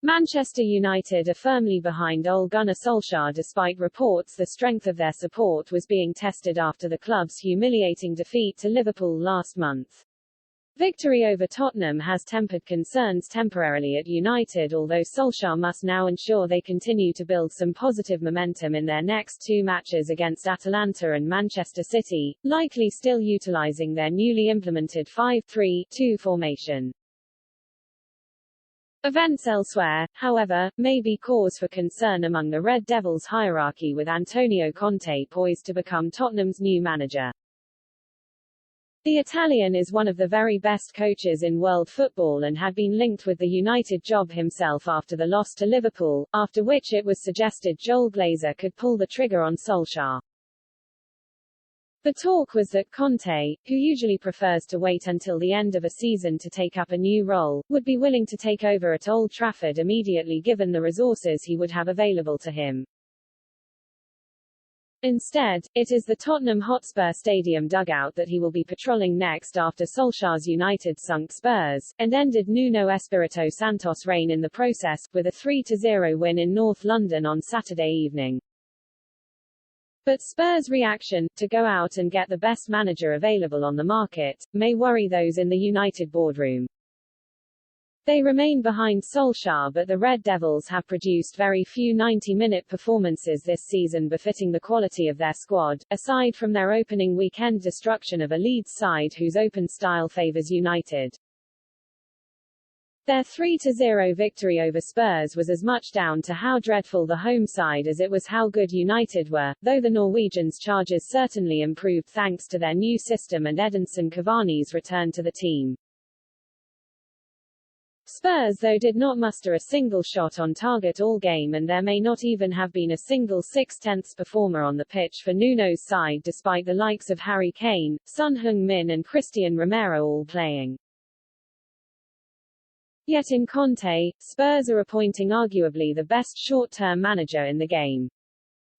Manchester United are firmly behind Ole Gunnar Solskjaer despite reports the strength of their support was being tested after the club's humiliating defeat to Liverpool last month. Victory over Tottenham has tempered concerns temporarily at United, although Solskjaer must now ensure they continue to build some positive momentum in their next two matches against Atalanta and Manchester City, likely still utilising their newly implemented 5-3-2 formation. Events elsewhere, however, may be cause for concern among the Red Devils hierarchy, with Antonio Conte poised to become Tottenham's new manager. The Italian is one of the very best coaches in world football and had been linked with the United job himself after the loss to Liverpool, after which it was suggested Joel Glazer could pull the trigger on Solskjaer. The talk was that Conte, who usually prefers to wait until the end of a season to take up a new role, would be willing to take over at Old Trafford immediately given the resources he would have available to him. Instead, it is the Tottenham Hotspur Stadium dugout that he will be patrolling next after Solskjaer's United sunk Spurs, and ended Nuno Espirito Santos' reign in the process, with a 3-0 win in North London on Saturday evening. But Spurs' reaction, to go out and get the best manager available on the market, may worry those in the United boardroom. They remain behind Solskjaer, but the Red Devils have produced very few 90-minute performances this season befitting the quality of their squad, aside from their opening weekend destruction of a Leeds side whose open style favours United. Their 3-0 victory over Spurs was as much down to how dreadful the home side as it was how good United were, though the Norwegians' charges certainly improved thanks to their new system and Edinson Cavani's return to the team. Spurs though did not muster a single shot on target all game, and there may not even have been a single 6/10 performer on the pitch for Nuno's side despite the likes of Harry Kane, Son Heung-min and Christian Romero all playing. Yet in Conte, Spurs are appointing arguably the best short-term manager in the game.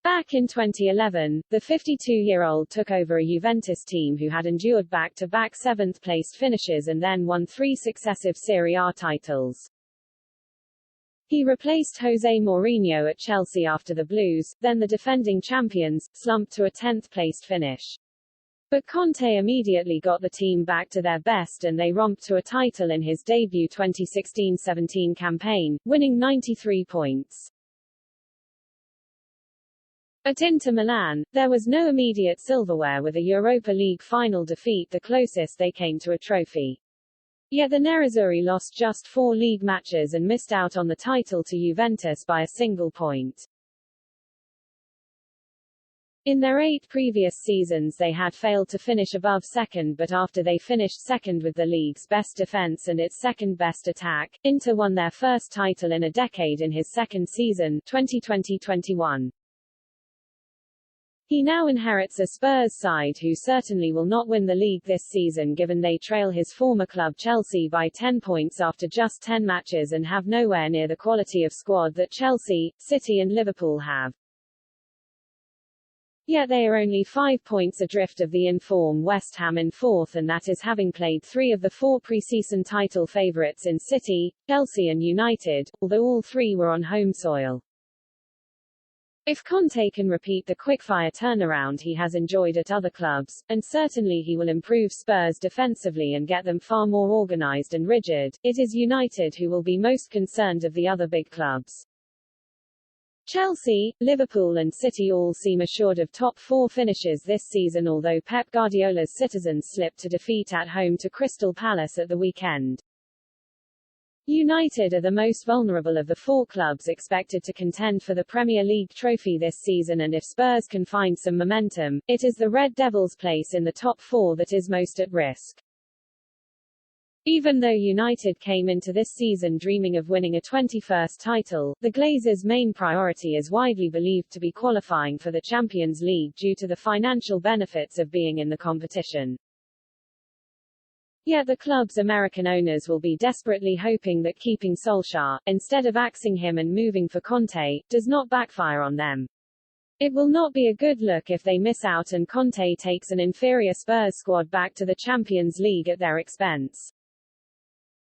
Back in 2011, the 52-year-old took over a Juventus team who had endured back-to-back seventh-placed finishes and then won 3 successive Serie A titles. He replaced Jose Mourinho at Chelsea after the Blues, then the defending champions, slumped to a 10th-placed finish. But Conte immediately got the team back to their best and they romped to a title in his debut 2016-17 campaign, winning 93 points. At Inter Milan, there was no immediate silverware with a Europa League final defeat the closest they came to a trophy. Yet the Nerazzurri lost just 4 league matches and missed out on the title to Juventus by a single point. In their 8 previous seasons they had failed to finish above second, but after they finished second with the league's best defense and its second-best attack, Inter won their first title in a decade in his second season, 2020-21. He now inherits a Spurs side who certainly will not win the league this season given they trail his former club Chelsea by 10 points after just 10 matches and have nowhere near the quality of squad that Chelsea, City and Liverpool have. Yet they are only 5 points adrift of the in-form West Ham in 4th, and that is having played 3 of the 4 pre-season title favourites in City, Chelsea and United, although all 3 were on home soil. If Conte can repeat the quickfire turnaround he has enjoyed at other clubs, and certainly he will improve Spurs defensively and get them far more organised and rigid, it is United who will be most concerned of the other big clubs. Chelsea, Liverpool and City all seem assured of top 4 finishes this season, although Pep Guardiola's citizens slipped to defeat at home to Crystal Palace at the weekend. United are the most vulnerable of the 4 clubs expected to contend for the Premier League trophy this season, and if Spurs can find some momentum, it is the Red Devils' place in the top 4 that is most at risk. Even though United came into this season dreaming of winning a 21st title, the Glazers' main priority is widely believed to be qualifying for the Champions League due to the financial benefits of being in the competition. Yet the club's American owners will be desperately hoping that keeping Solskjaer, instead of axing him and moving for Conte, does not backfire on them. It will not be a good look if they miss out and Conte takes an inferior Spurs squad back to the Champions League at their expense.